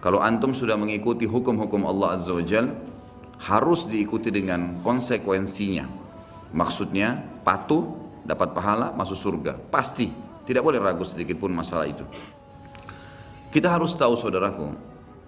Kalau antum sudah mengikuti hukum-hukum Allah Azza wa Jal, harus diikuti dengan konsekuensinya. Maksudnya patuh, dapat pahala, masuk surga. Pasti, tidak boleh ragu sedikit pun masalah itu. Kita harus tahu saudaraku,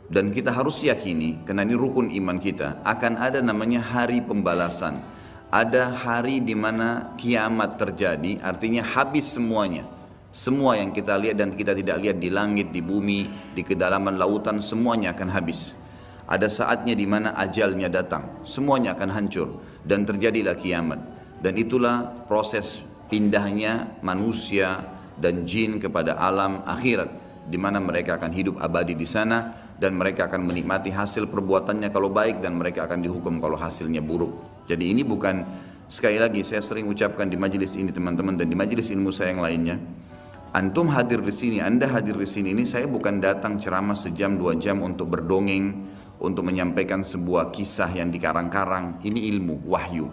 dan kita harus yakini, karena ini rukun iman kita, akan ada namanya hari pembalasan. Ada hari di mana kiamat terjadi, artinya habis semuanya. Semua yang kita lihat dan kita tidak lihat di langit, di bumi, di kedalaman lautan, semuanya akan habis. Ada saatnya di mana ajalnya datang, semuanya akan hancur dan terjadilah kiamat. Dan itulah proses pindahnya manusia dan jin kepada alam akhirat, di mana mereka akan hidup abadi di sana dan mereka akan menikmati hasil perbuatannya kalau baik, dan mereka akan dihukum kalau hasilnya buruk. Jadi ini bukan, sekali lagi saya sering ucapkan di majelis ini teman-teman dan di majelis ilmu saya yang lainnya. Antum hadir di sini, Anda hadir di sini, ini saya bukan datang ceramah sejam 2 jam untuk berdongeng, untuk menyampaikan sebuah kisah yang dikarang-karang. Ini ilmu, wahyu,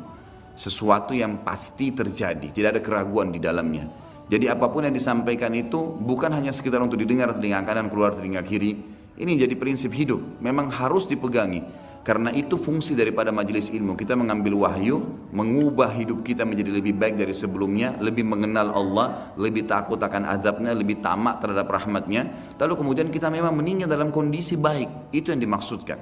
sesuatu yang pasti terjadi, tidak ada keraguan di dalamnya. Jadi apapun yang disampaikan itu bukan hanya sekedar untuk didengar telinga kanan keluar telinga kiri. Ini jadi prinsip hidup, memang harus dipegangi. Karena itu fungsi daripada majelis ilmu. Kita mengambil wahyu, mengubah hidup kita menjadi lebih baik dari sebelumnya, lebih mengenal Allah, lebih takut akan azabnya, lebih tamak terhadap rahmatnya. Lalu kemudian kita memang meninggal dalam kondisi baik. Itu yang dimaksudkan.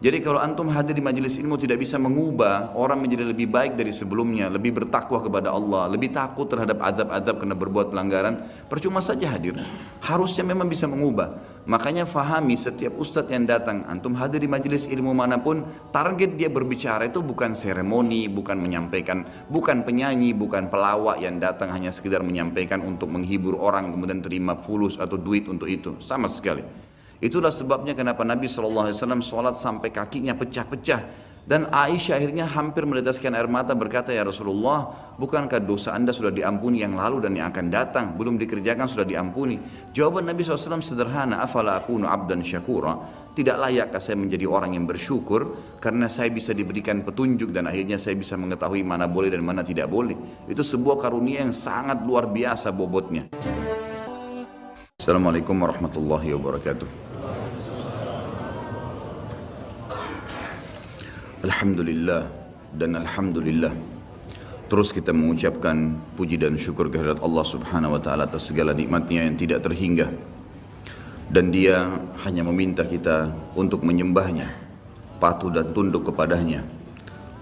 Jadi kalau antum hadir di majelis ilmu tidak bisa mengubah orang menjadi lebih baik dari sebelumnya, lebih bertakwa kepada Allah, lebih takut terhadap azab-azab karena berbuat pelanggaran, percuma saja hadir. Harusnya memang bisa mengubah. Makanya fahami setiap ustadz yang datang, antum hadir di majelis ilmu manapun, target dia berbicara itu bukan seremoni, bukan menyampaikan, bukan penyanyi, bukan pelawak yang datang hanya sekedar menyampaikan untuk menghibur orang kemudian terima fulus atau duit untuk itu, sama sekali. Itulah sebabnya kenapa Nabi SAW sholat sampai kakinya pecah-pecah. Dan Aisyah akhirnya hampir meneteskan air mata berkata, ya Rasulullah, bukankah dosa anda sudah diampuni yang lalu dan yang akan datang? Belum dikerjakan sudah diampuni. Jawaban Nabi SAW sederhana, afala akunu abdan syakura. Tidak layakkah saya menjadi orang yang bersyukur karena saya bisa diberikan petunjuk dan akhirnya saya bisa mengetahui mana boleh dan mana tidak boleh. Itu sebuah karunia yang sangat luar biasa bobotnya. Assalamualaikum warahmatullahi wabarakatuh. Alhamdulillah dan Alhamdulillah. Terus kita mengucapkan puji dan syukur kehadirat Allah subhanahu wa ta'ala atas segala nikmatnya yang tidak terhingga. Dan dia hanya meminta kita untuk menyembahnya, patuh dan tunduk kepadanya.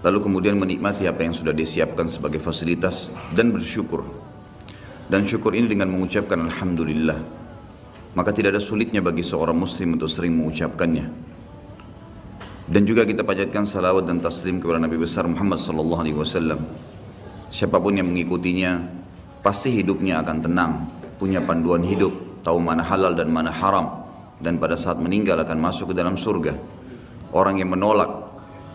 Lalu kemudian menikmati apa yang sudah disiapkan sebagai fasilitas dan bersyukur. Dan syukur ini dengan mengucapkan Alhamdulillah. Maka tidak ada sulitnya bagi seorang muslim untuk sering mengucapkannya. Dan juga kita panjatkan salawat dan taslim kepada Nabi besar Muhammad sallallahu alaihi wasallam. Siapapun yang mengikutinya pasti hidupnya akan tenang, punya panduan hidup, tahu mana halal dan mana haram, dan pada saat meninggal akan masuk ke dalam surga. Orang yang menolak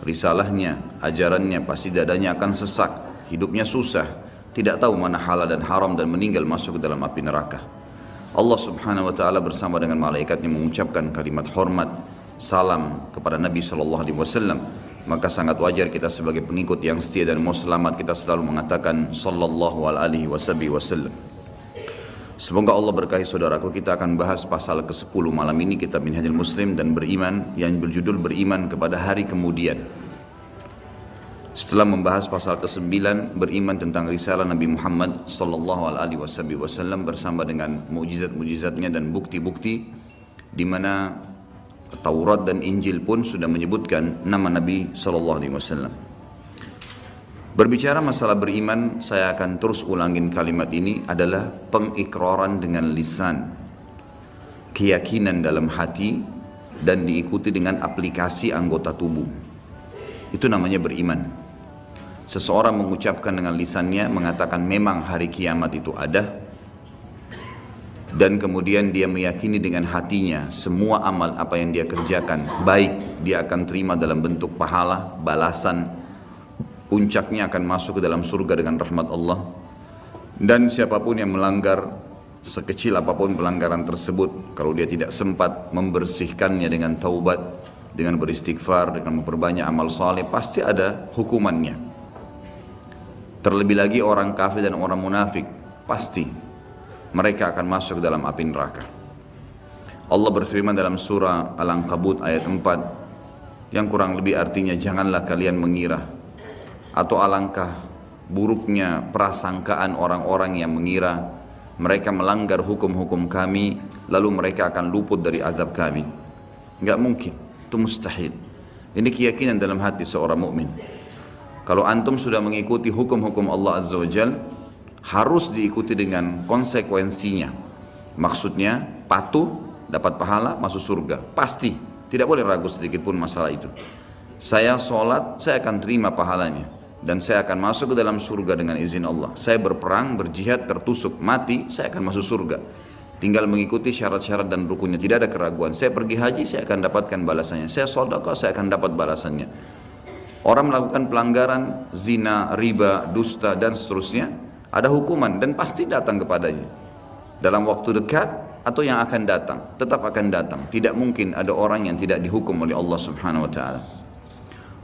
risalahnya, ajarannya, pasti dadanya akan sesak, hidupnya susah, tidak tahu mana halal dan haram, dan meninggal masuk ke dalam api neraka. Allah subhanahu wa ta'ala bersama dengan malaikatnya mengucapkan kalimat hormat, salam kepada Nabi SAW. Maka sangat wajar kita sebagai pengikut yang setia dan mau selamat kita selalu mengatakan sallallahu alaihi wasallam. Semoga Allah berkahi saudaraku. Kita akan bahas pasal ke-10 malam ini kitab Minhajul Muslim dan beriman, yang berjudul beriman kepada hari kemudian. Setelah membahas pasal ke-9 beriman tentang risalah Nabi Muhammad sallallahu alaihi wasallam bersama dengan mukjizat-mukjizatnya dan bukti-bukti di mana Taurat dan Injil pun sudah menyebutkan nama Nabi SAW. Berbicara masalah beriman, saya akan terus ulangin kalimat ini, adalah pengikraran dengan lisan, keyakinan dalam hati, dan diikuti dengan aplikasi anggota tubuh. Itu namanya beriman. Seseorang mengucapkan dengan lisannya, mengatakan memang hari kiamat itu ada, dan kemudian dia meyakini dengan hatinya semua amal apa yang dia kerjakan baik, dia akan terima dalam bentuk pahala, balasan, puncaknya akan masuk ke dalam surga dengan rahmat Allah. Dan siapapun yang melanggar, sekecil apapun pelanggaran tersebut, kalau dia tidak sempat membersihkannya dengan taubat, dengan beristighfar, dengan memperbanyak amal saleh, pasti ada hukumannya. Terlebih lagi orang kafir dan orang munafik, pasti mereka akan masuk ke dalam api neraka. Allah berfirman dalam surah Al-Ankabut ayat 4 yang kurang lebih artinya, janganlah kalian mengira atau alangkah buruknya prasangkaan orang-orang yang mengira mereka melanggar hukum-hukum kami lalu mereka akan luput dari azab kami. Enggak mungkin, itu mustahil. Ini keyakinan dalam hati seorang mukmin. Kalau antum sudah mengikuti hukum-hukum Allah Azza wa Jal, harus diikuti dengan konsekuensinya. Maksudnya patuh, dapat pahala, masuk surga. Pasti, tidak boleh ragu sedikit pun masalah itu. Saya sholat, saya akan terima pahalanya. Dan saya akan masuk ke dalam surga dengan izin Allah. Saya berperang, berjihad, tertusuk, mati, saya akan masuk surga. Tinggal mengikuti syarat-syarat dan rukunnya, tidak ada keraguan. Saya pergi haji, saya akan dapatkan balasannya. Saya sedekah, saya akan dapat balasannya. Orang melakukan pelanggaran, zina, riba, dusta, dan seterusnya, ada hukuman dan pasti datang kepadanya. Dalam waktu dekat, atau yang akan datang, tetap akan datang. Tidak mungkin ada orang yang tidak dihukum oleh Allah Subhanahu wa taala.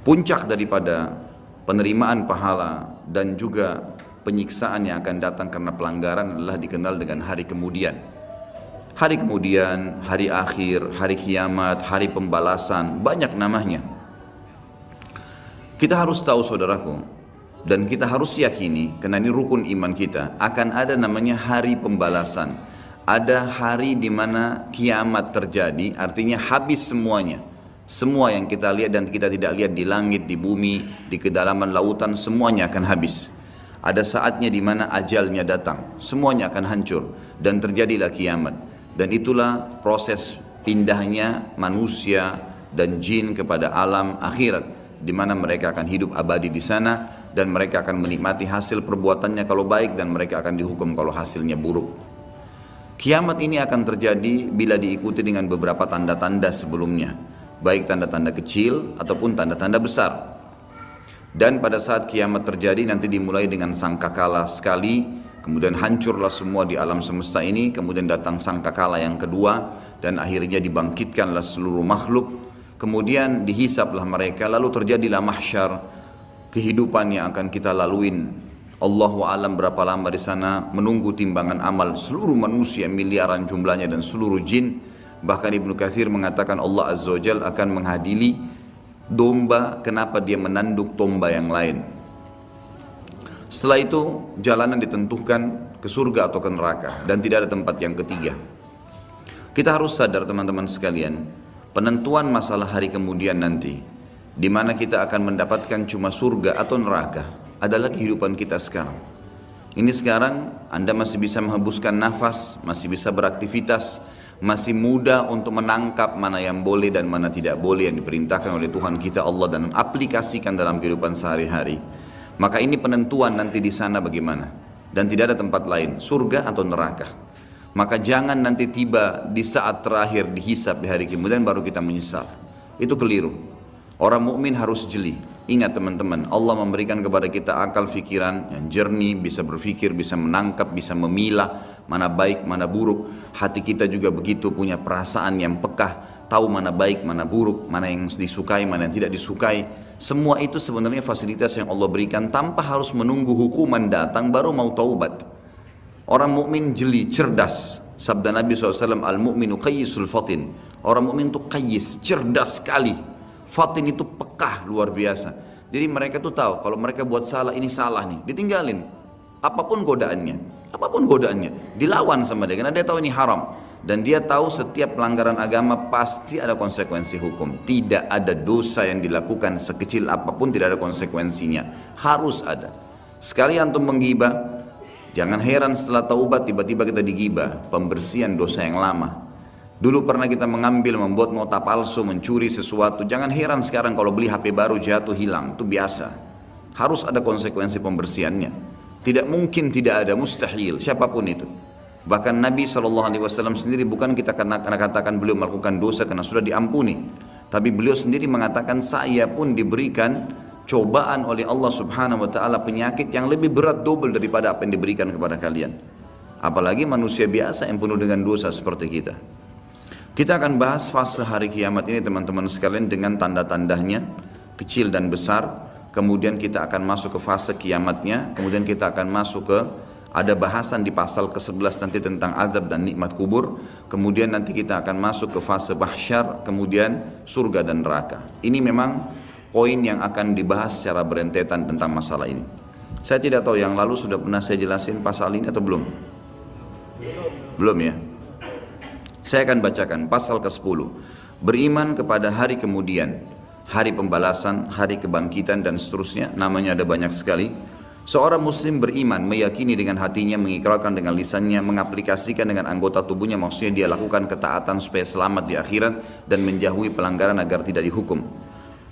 Puncak daripada penerimaan pahala dan juga penyiksaan yang akan datang karena pelanggaran adalah dikenal dengan hari kemudian. Hari kemudian, hari akhir, hari kiamat, hari pembalasan, banyak namanya. Kita harus tahu saudaraku, dan kita harus yakini, karena ini rukun iman kita, akan ada namanya hari pembalasan. Ada hari di mana kiamat terjadi, artinya habis semuanya. Semua yang kita lihat dan kita tidak lihat di langit, di bumi, di kedalaman lautan, semuanya akan habis. Ada saatnya di mana ajalnya datang, semuanya akan hancur dan terjadilah kiamat. Dan itulah proses pindahnya manusia dan jin kepada alam akhirat, di mana mereka akan hidup abadi di sana dan mereka akan menikmati hasil perbuatannya kalau baik dan mereka akan dihukum kalau hasilnya buruk. Kiamat ini akan terjadi bila diikuti dengan beberapa tanda-tanda sebelumnya, baik tanda-tanda kecil ataupun tanda-tanda besar. Dan pada saat kiamat terjadi nanti dimulai dengan sangkakala sekali, kemudian hancurlah semua di alam semesta ini, kemudian datang sangkakala yang kedua dan akhirnya dibangkitkanlah seluruh makhluk, kemudian dihisaplah mereka, lalu terjadilah mahsyar, kehidupan yang akan kita laluin. Allahu a'lam berapa lama di sana, menunggu timbangan amal seluruh manusia miliaran jumlahnya dan seluruh jin. Bahkan Ibnu Katsir mengatakan Allah Azza wa Jalla akan menghadiri domba, kenapa dia menanduk domba yang lain. Setelah itu jalanan ditentukan ke surga atau ke neraka dan tidak ada tempat yang ketiga. Kita harus sadar teman-teman sekalian, penentuan masalah hari kemudian nanti, di mana kita akan mendapatkan cuma surga atau neraka, adalah kehidupan kita sekarang. Ini sekarang Anda masih bisa menghembuskan nafas, masih bisa beraktivitas, masih mudah untuk menangkap mana yang boleh dan mana tidak boleh yang diperintahkan oleh Tuhan kita Allah dan aplikasikan dalam kehidupan sehari-hari. Maka ini penentuan nanti di sana bagaimana, dan tidak ada tempat lain, surga atau neraka. Maka jangan nanti tiba di saat terakhir dihisab di hari kemudian baru kita menyesal. Itu keliru. Orang mukmin harus jeli. Ingat teman-teman, Allah memberikan kepada kita akal fikiran yang jernih, bisa berpikir, bisa menangkap, bisa memilah mana baik, mana buruk. Hati kita juga begitu, punya perasaan yang pekah, tahu mana baik, mana buruk, mana yang disukai, mana yang tidak disukai. Semua itu sebenarnya fasilitas yang Allah berikan tanpa harus menunggu hukuman datang baru mau taubat. Orang mukmin jeli, cerdas. Sabda Nabi SAW, al-mu'minu qayyisul fatin. Orang mukmin itu qayyis, cerdas sekali. Fatin itu pekah luar biasa. Jadi mereka tuh tahu kalau mereka buat salah, ini salah nih, ditinggalin. Apapun godaannya, dilawan sama dia karena dia tahu ini haram. Dan dia tahu setiap pelanggaran agama pasti ada konsekuensi hukum. Tidak ada dosa yang dilakukan sekecil apapun tidak ada konsekuensinya. Harus ada. Sekali antum menggibah, jangan heran setelah taubat tiba-tiba kita digibah. Pembersihan dosa yang lama. Dulu pernah kita mengambil, membuat nota palsu, mencuri sesuatu. Jangan heran sekarang kalau beli HP baru jatuh hilang, itu biasa. Harus ada konsekuensi pembersihannya. Tidak mungkin tidak ada, mustahil, siapapun itu. Bahkan Nabi SAW sendiri bukan kita karena katakan beliau melakukan dosa karena sudah diampuni. Tapi beliau sendiri mengatakan saya pun diberikan cobaan oleh Allah Subhanahu wa taala penyakit yang lebih berat double daripada apa yang diberikan kepada kalian. Apalagi manusia biasa yang penuh dengan dosa seperti kita. Kita akan bahas fase hari kiamat ini teman-teman sekalian dengan tanda-tandanya kecil dan besar. Kemudian kita akan masuk ke fase kiamatnya. Kemudian kita akan masuk ke Ada bahasan di pasal ke-11 nanti tentang azab dan nikmat kubur. Kemudian nanti kita akan masuk ke fase mahsyar, kemudian surga dan neraka. Ini memang poin yang akan dibahas secara berentetan tentang masalah ini. Saya tidak tahu yang lalu sudah pernah saya jelasin pasal ini atau belum? Belum ya? Saya akan bacakan pasal ke-10. Beriman kepada hari kemudian, hari pembalasan, hari kebangkitan dan seterusnya. Namanya ada banyak sekali. Seorang muslim beriman, meyakini dengan hatinya, mengikrarkan dengan lisannya, mengaplikasikan dengan anggota tubuhnya, maksudnya dia lakukan ketaatan supaya selamat di akhirat dan menjauhi pelanggaran agar tidak dihukum.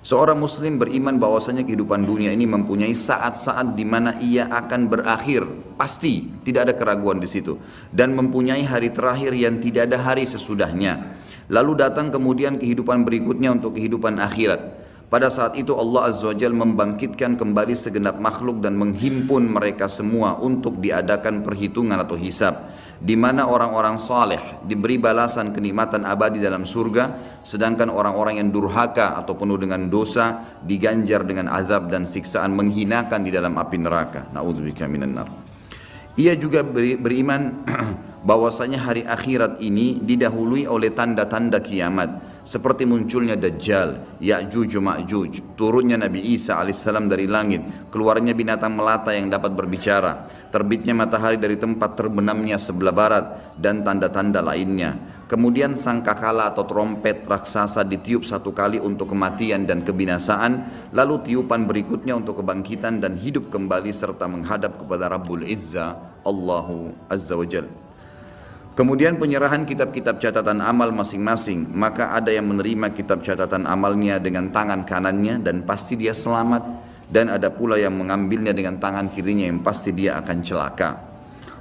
Seorang muslim beriman bahwasanya kehidupan dunia ini mempunyai saat-saat di mana ia akan berakhir, pasti, tidak ada keraguan di situ, dan mempunyai hari terakhir yang tidak ada hari sesudahnya. Lalu datang kemudian kehidupan berikutnya untuk kehidupan akhirat. Pada saat itu Allah Azza wa Jalla membangkitkan kembali segenap makhluk dan menghimpun mereka semua untuk diadakan perhitungan atau hisab, di mana orang-orang saleh diberi balasan kenikmatan abadi dalam surga, sedangkan orang-orang yang durhaka atau penuh dengan dosa diganjar dengan azab dan siksaan menghinakan di dalam api neraka. Na'udzubika minan nar. Ia juga beriman bahwasanya hari akhirat ini didahului oleh tanda-tanda kiamat, seperti munculnya Dajjal, Ya'juj Ma'juj, turunnya Nabi Isa alaihissalam dari langit, keluarnya binatang melata yang dapat berbicara, terbitnya matahari dari tempat terbenamnya sebelah barat, dan tanda-tanda lainnya. Kemudian sangkakala atau trompet raksasa ditiup satu kali untuk kematian dan kebinasaan, lalu tiupan berikutnya untuk kebangkitan dan hidup kembali serta menghadap kepada Rabbul Izzah, Allahu Azza wa Jalla. Kemudian penyerahan kitab-kitab catatan amal masing-masing, maka ada yang menerima kitab catatan amalnya dengan tangan kanannya dan pasti dia selamat, dan ada pula yang mengambilnya dengan tangan kirinya yang pasti dia akan celaka.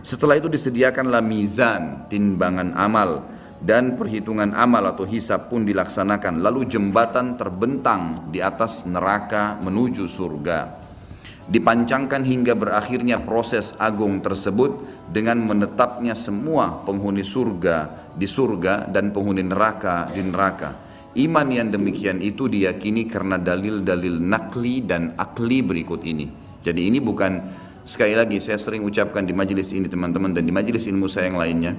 Setelah itu disediakanlah mizan, timbangan amal, dan perhitungan amal atau hisab pun dilaksanakan, lalu jembatan terbentang di atas neraka menuju surga. Dipancangkan hingga berakhirnya proses agung tersebut dengan menetapnya semua penghuni surga di surga dan penghuni neraka di neraka. Iman yang demikian itu diyakini karena dalil-dalil nakli dan akli berikut ini. Jadi ini bukan, sekali lagi saya sering ucapkan di majelis ini teman-teman dan di majelis ilmu saya yang lainnya.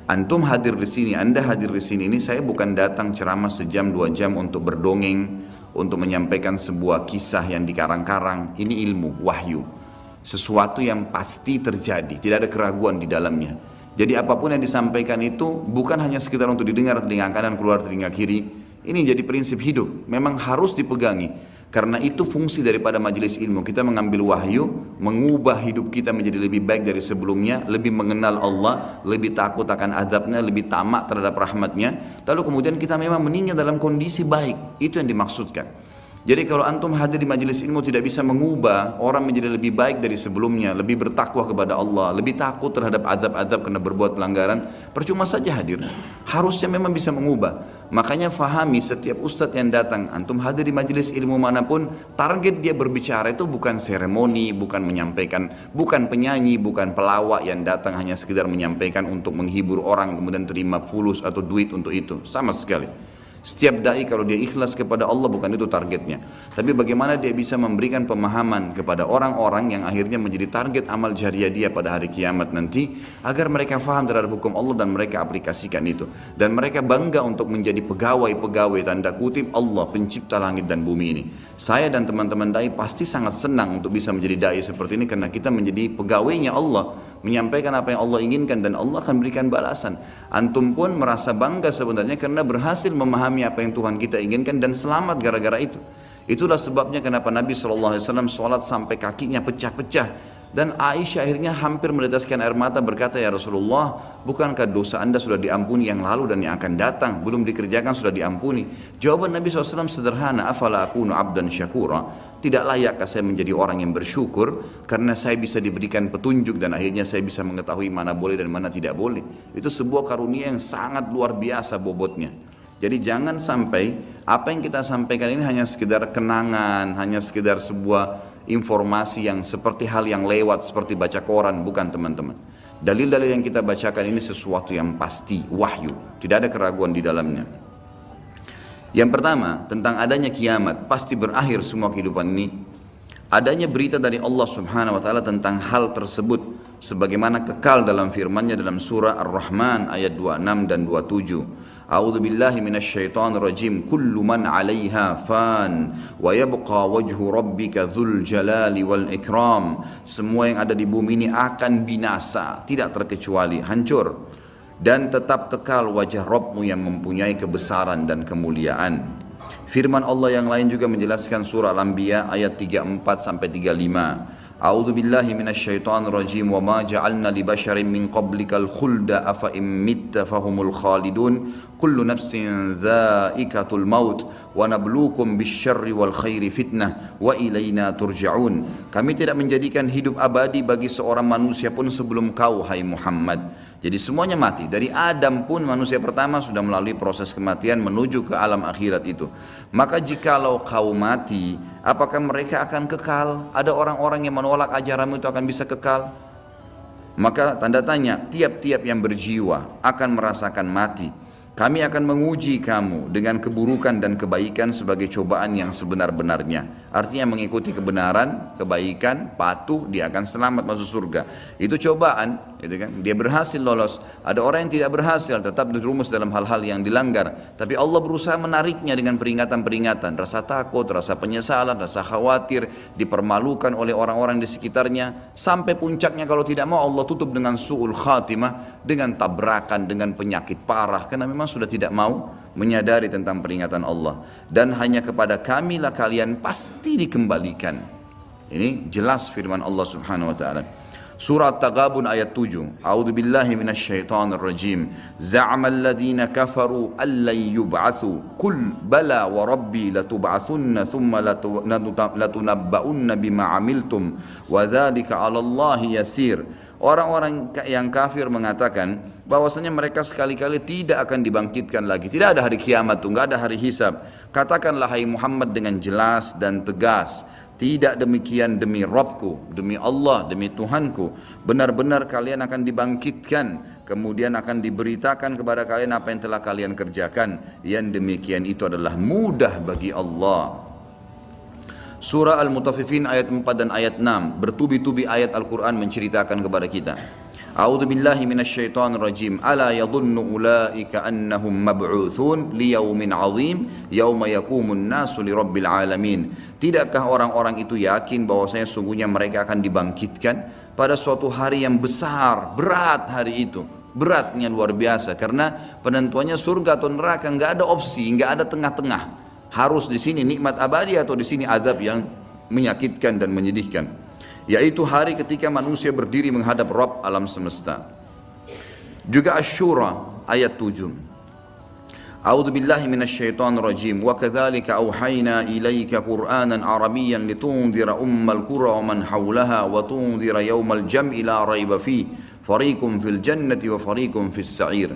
Antum hadir di sini, Anda hadir di sini ini, saya bukan datang ceramah sejam 2 jam untuk berdongeng, untuk menyampaikan sebuah kisah yang dikarang-karang. Ini ilmu, wahyu, sesuatu yang pasti terjadi, tidak ada keraguan di dalamnya. Jadi apapun yang disampaikan itu bukan hanya sekedar untuk didengar telinga kanan keluar telinga kiri. Ini jadi prinsip hidup, memang harus dipegangi. Karena itu fungsi daripada majelis ilmu, kita mengambil wahyu, mengubah hidup kita menjadi lebih baik dari sebelumnya, lebih mengenal Allah, lebih takut akan azabnya, lebih tamak terhadap rahmatnya, lalu kemudian kita memang meninggal dalam kondisi baik. Itu yang dimaksudkan. Jadi kalau antum hadir di majelis ilmu tidak bisa mengubah orang menjadi lebih baik dari sebelumnya, lebih bertakwa kepada Allah, lebih takut terhadap azab-azab karena berbuat pelanggaran, percuma saja hadir. Harusnya memang bisa mengubah. Makanya fahami setiap ustadz yang datang, antum hadir di majelis ilmu manapun, target dia berbicara itu bukan seremoni, bukan menyampaikan, bukan penyanyi, bukan pelawak yang datang hanya sekedar menyampaikan untuk menghibur orang kemudian terima fulus atau duit untuk itu, sama sekali. Setiap dai kalau dia ikhlas kepada Allah bukan itu targetnya. Tapi bagaimana dia bisa memberikan pemahaman kepada orang-orang yang akhirnya menjadi target amal jariah dia pada hari kiamat nanti, agar mereka faham terhadap hukum Allah dan mereka aplikasikan itu. Dan mereka bangga untuk menjadi pegawai-pegawai tanda kutip Allah pencipta langit dan bumi ini. Saya dan teman-teman dai pasti sangat senang untuk bisa menjadi dai seperti ini karena kita menjadi pegawainya Allah, menyampaikan apa yang Allah inginkan dan Allah akan berikan balasan. Antum pun merasa bangga sebenarnya karena berhasil memahami apa yang Tuhan kita inginkan dan selamat gara-gara itu. Itulah sebabnya kenapa Nabi SAW sholat sampai kakinya pecah-pecah. Dan Aisyah akhirnya hampir meneteskan air mata berkata, ya Rasulullah, bukankah dosa anda sudah diampuni yang lalu dan yang akan datang, belum dikerjakan sudah diampuni? Jawaban Nabi SAW sederhana, afala akunu abdan syakura, tidak layakkah saya menjadi orang yang bersyukur karena saya bisa diberikan petunjuk dan akhirnya saya bisa mengetahui mana boleh dan mana tidak boleh. Itu sebuah karunia yang sangat luar biasa bobotnya. Jadi jangan sampai apa yang kita sampaikan ini hanya sekedar kenangan, hanya sekedar sebuah informasi yang seperti hal yang lewat seperti baca koran, bukan teman-teman. Dalil-dalil yang kita bacakan ini sesuatu yang pasti, wahyu, tidak ada keraguan di dalamnya. Yang pertama, tentang adanya kiamat, pasti berakhir semua kehidupan ini. Adanya berita dari Allah Subhanahu wa taala tentang hal tersebut sebagaimana kekal dalam firman-Nya dalam surah Ar-Rahman ayat 26 dan 27. A'udzu billahi minasyaitonir rajim. Kullu man 'alaiha fan wa yabqa wajhu rabbika dzul jalali wal ikram. Semua yang ada di bumi ini akan binasa, tidak terkecuali hancur, dan tetap kekal wajah Rabbmu yang mempunyai kebesaran dan kemuliaan. Firman Allah yang lain juga menjelaskan surah Al-Anbiya ayat 34 sampai 35. A'udzu billahi minasyaitonir rajim. Wa ma ja'alna li basharin min qablikal khulda afa in mitta fahumul khalidun. Kullu nafsin dha'iqatul maut wa nabluukum bisyarri wal khairi fitnah wa ilaina turja'un. Kami tidak menjadikan hidup abadi bagi seorang manusia pun sebelum kau, hai Muhammad. Jadi semuanya mati. Dari Adam pun manusia pertama sudah melalui proses kematian menuju ke alam akhirat itu. Maka jikalau kau mati, apakah mereka akan kekal? Ada orang-orang yang menolak ajaranmu itu akan bisa kekal? Maka tanda tanya, tiap-tiap yang berjiwa akan merasakan mati. Kami akan menguji kamu dengan keburukan dan kebaikan sebagai cobaan yang sebenar-benarnya. Artinya mengikuti kebenaran, kebaikan, patuh, dia akan selamat masuk surga. Itu cobaan, gitu kan? Dia berhasil lolos. Ada orang yang tidak berhasil, tetap dirumus dalam hal-hal yang dilanggar. Tapi Allah berusaha menariknya dengan peringatan-peringatan. Rasa takut, rasa penyesalan, rasa khawatir, dipermalukan oleh orang-orang di sekitarnya. Sampai puncaknya kalau tidak mau Allah tutup dengan su'ul khatimah, dengan tabrakan, dengan penyakit parah. Karena memang sudah tidak mau menyadari tentang peringatan Allah. Dan hanya kepada kamilah kalian pasti dikembalikan. Ini jelas firman Allah Subhanahu wa taala. Surah At-Taghabun ayat 7. A'udzu billahi minasyaitonir rajim. Za'amal ladzina kafaru allan yub'atsu. Qul bala wa rabbi latub'atsunna thumma latunabba'unna bima 'amiltum wa dzalika 'ala Allahi yasir. Orang-orang yang kafir mengatakan bahwasanya mereka sekali-kali tidak akan dibangkitkan lagi. Tidak ada hari kiamat tuh, enggak ada hari hisab. Katakanlah hai Muhammad dengan jelas dan tegas, tidak demikian demi Rabbku, demi Allah, demi Tuhanku. Benar-benar kalian akan dibangkitkan, kemudian akan diberitakan kepada kalian apa yang telah kalian kerjakan. Yang demikian itu adalah mudah bagi Allah. Surah Al-Mutaffifin ayat 4 dan ayat 6. Bertubi-tubi ayat Al-Quran menceritakan kepada kita. A'udzu billahi minasyaitonir rajim. Ala yadhunnu ulaika annahum mab'utsun liyaumin 'adzim yauma yaqumun nasu lirabbil alamin. Tidakkah orang-orang itu yakin bahwasanya sungguhnya mereka akan dibangkitkan pada suatu hari yang besar, berat hari itu. Beratnya luar biasa karena penentuannya surga atau neraka, enggak ada opsi, enggak ada tengah-tengah. Harus di sini nikmat abadi atau di sini azab yang menyakitkan dan menyedihkan. Yaitu hari ketika manusia berdiri menghadap Rabb alam semesta. Juga Asy-Syura ayat 7. A'udzu billahi minasyaitonir rajim. Wa kadzalika auhayna ilaika Qur'anan Arabiyyan litundhira ummal qura wa man haulaha wa tundhira yaumal jam'i la raiba fi fariqum fil jannati wa fariqum fis sa'ir.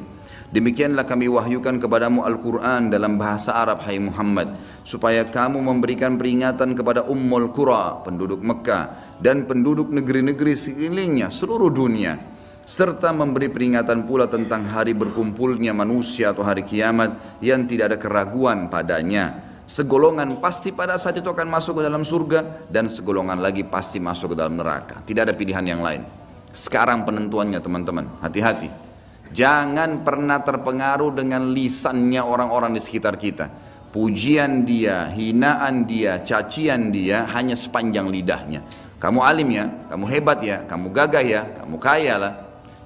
Demikianlah kami wahyukan kepadamu Al-Quran dalam bahasa Arab, hai Muhammad, supaya kamu memberikan peringatan kepada Ummul Qura, penduduk Mekah, dan penduduk negeri-negeri sekelilingnya, seluruh dunia, serta memberi peringatan pula tentang hari berkumpulnya manusia atau hari kiamat yang tidak ada keraguan padanya. Segolongan pasti pada saat itu akan masuk ke dalam surga, dan segolongan lagi pasti masuk ke dalam neraka. Tidak ada pilihan yang lain. Sekarang penentuannya teman-teman, hati-hati. Jangan pernah terpengaruh dengan lisannya orang-orang di sekitar kita. Pujian dia, hinaan dia, cacian dia hanya sepanjang lidahnya. Kamu alim ya, kamu hebat ya, kamu gagah ya, kamu kaya lah.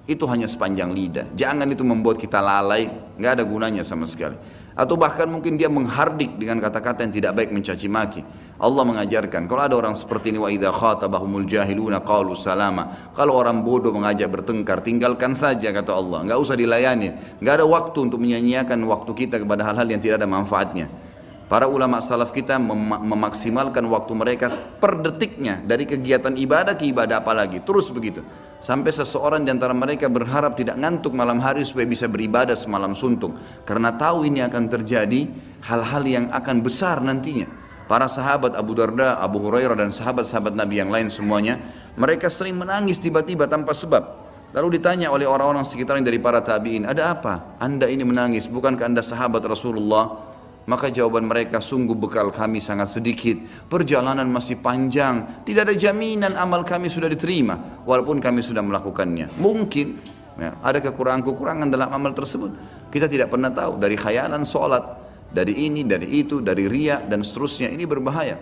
Itu hanya sepanjang lidah. Jangan itu membuat kita lalai, nggak ada gunanya sama sekali. Atau bahkan mungkin dia menghardik dengan kata-kata yang tidak baik, mencaci maki. Allah mengajarkan, kalau ada orang seperti ini, wa idza khatabahumul jahiluna qalu salama. Kalau orang bodoh mengajak bertengkar, tinggalkan saja kata Allah, enggak usah dilayani. Enggak ada waktu untuk menyanyiakan waktu kita kepada hal-hal yang tidak ada manfaatnya. Para ulama salaf kita memaksimalkan waktu mereka per detiknya, dari kegiatan ibadah ke ibadah apalagi, terus begitu. Sampai seseorang di antara mereka berharap tidak ngantuk malam hari supaya bisa beribadah semalam suntuk, karena tahu ini akan terjadi hal-hal yang akan besar nantinya. Para sahabat Abu Darda, Abu Hurairah dan sahabat-sahabat Nabi yang lain semuanya, mereka sering menangis tiba-tiba tanpa sebab. Lalu ditanya oleh orang-orang sekitarnya dari para tabi'in, ada apa? Anda ini menangis, bukankah Anda sahabat Rasulullah? Maka jawaban mereka, sungguh bekal kami sangat sedikit, perjalanan masih panjang, tidak ada jaminan amal kami sudah diterima walaupun kami sudah melakukannya. Mungkin ya, ada kekurangan-kekurangan dalam amal tersebut, kita tidak pernah tahu. Dari khayalan sholat, dari ini, dari itu, dari riya dan seterusnya, ini berbahaya.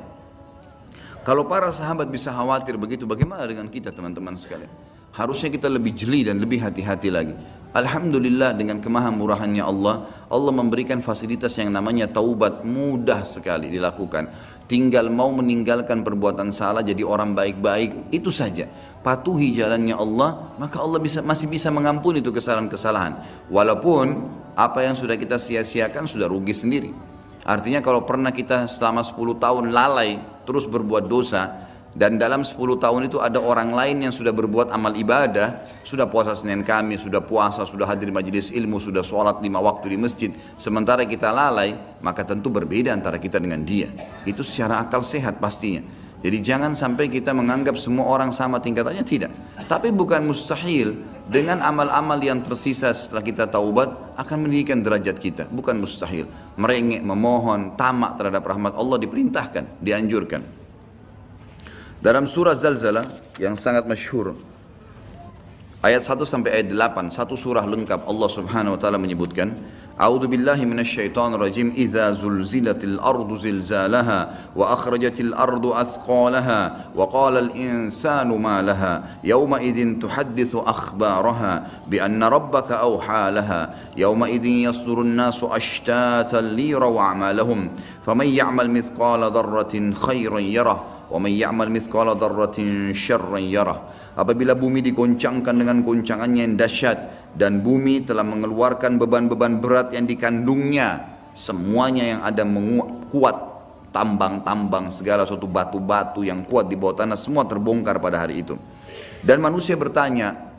Kalau para sahabat bisa khawatir begitu, bagaimana dengan kita teman-teman sekalian? Harusnya kita lebih jeli dan lebih hati-hati lagi. Alhamdulillah dengan kemahamurahannya Allah, Allah memberikan fasilitas yang namanya taubat, mudah sekali dilakukan. Tinggal mau meninggalkan perbuatan salah, jadi orang baik-baik, itu saja. Patuhi jalannya Allah, maka Allah masih bisa mengampuni itu kesalahan-kesalahan. Walaupun apa yang sudah kita sia-siakan sudah rugi sendiri. Artinya kalau pernah kita selama 10 tahun lalai terus berbuat dosa, dan dalam 10 tahun itu ada orang lain yang sudah berbuat amal ibadah, sudah puasa Senin Kamis, sudah puasa, sudah hadir majelis ilmu, sudah sholat 5 waktu di masjid, sementara kita lalai, maka tentu berbeda antara kita dengan dia. Itu secara akal sehat pastinya. Jadi jangan sampai kita menganggap semua orang sama tingkatannya, tidak. Tapi bukan mustahil dengan amal-amal yang tersisa setelah kita taubat akan meninggikan derajat kita, bukan mustahil. Merengek, memohon, tamak terhadap rahmat Allah diperintahkan, dianjurkan. Dalam surah Zalzalah yang sangat masyhur, ayat 1 sampai ayat 8, satu surah lengkap, Allah Subhanahu wa taala menyebutkan, A'udzu billahi minasyaitonir rajim, idza zulzilatil ardu zilzalaha wa akhrajatil ardu athqalaha wa qala al insanu ma laha yawma idzin tuhadditsu akhbaraha bi anna rabbaka awha laha yawma idzin yasdurun nasu ashtatan liyaraw a'malahum faman ya'mal mithqala dharratin khairan yarah wa may ya'mal mithqala dzarratin syarran yarah. Apabila bumi digoncangkan dengan goncangannya yang dahsyat dan bumi telah mengeluarkan beban-beban berat yang dikandungnya, semuanya yang ada kuat, tambang-tambang segala suatu batu-batu yang kuat di bawah tanah semua terbongkar pada hari itu. Dan manusia bertanya,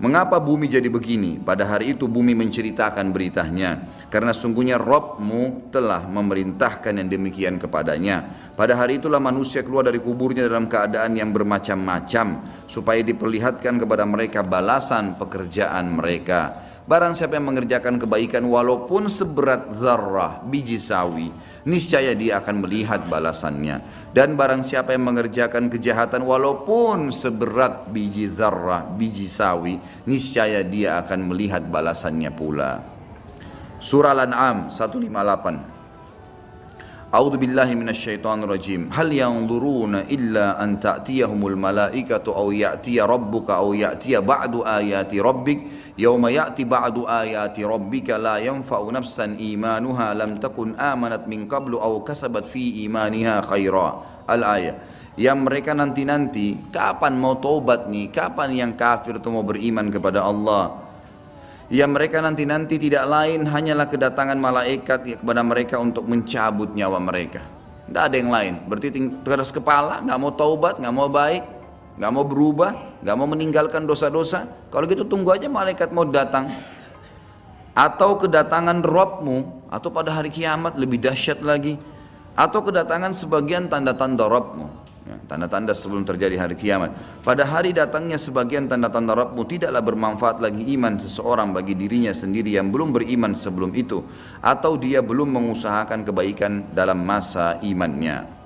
mengapa bumi jadi begini? Pada hari itu bumi menceritakan beritanya, karena sungguhnya Rabbmu telah memerintahkan yang demikian kepadanya. Pada hari itulah manusia keluar dari kuburnya dalam keadaan yang bermacam-macam, supaya diperlihatkan kepada mereka balasan pekerjaan mereka. Barang siapa yang mengerjakan kebaikan walaupun seberat zarrah, biji sawi, niscaya dia akan melihat balasannya. Dan barang siapa yang mengerjakan kejahatan walaupun seberat biji zarrah, biji sawi, niscaya dia akan melihat balasannya pula. Surah Al-An'am 158. A'udzu billahi minasyaitonir rajim. Hal yanzuruna illa an ta'tiyahumul malaikatu aw ya'tiya rabbuka aw ya'tiya ba'du ayati rabbik yauma ya'ti ba'du ayati rabbika la yanfa'u nafsan imanuha lam takun amanat min qablu aw kasabat fi imaniha khaira. Al-ayah. Yang mereka nanti-nanti, kapan mau taubat nih? Kapan yang kafir itu mau beriman kepada Allah? Yang mereka nanti-nanti tidak lain hanyalah kedatangan malaikat kepada mereka untuk mencabut nyawa mereka. Tidak ada yang lain. Berarti keras kepala, nggak mau taubat, nggak mau baik, nggak mau berubah, nggak mau meninggalkan dosa-dosa. Kalau gitu tunggu aja malaikat mau datang. Atau kedatangan Rabbmu, atau pada hari kiamat lebih dahsyat lagi. Atau kedatangan sebagian tanda-tanda Rabbmu. Ya, tanda-tanda sebelum terjadi hari kiamat. Pada hari datangnya sebagian tanda-tanda Rabbmu, tidaklah bermanfaat lagi iman seseorang bagi dirinya sendiri yang belum beriman sebelum itu, atau dia belum mengusahakan kebaikan dalam masa imannya.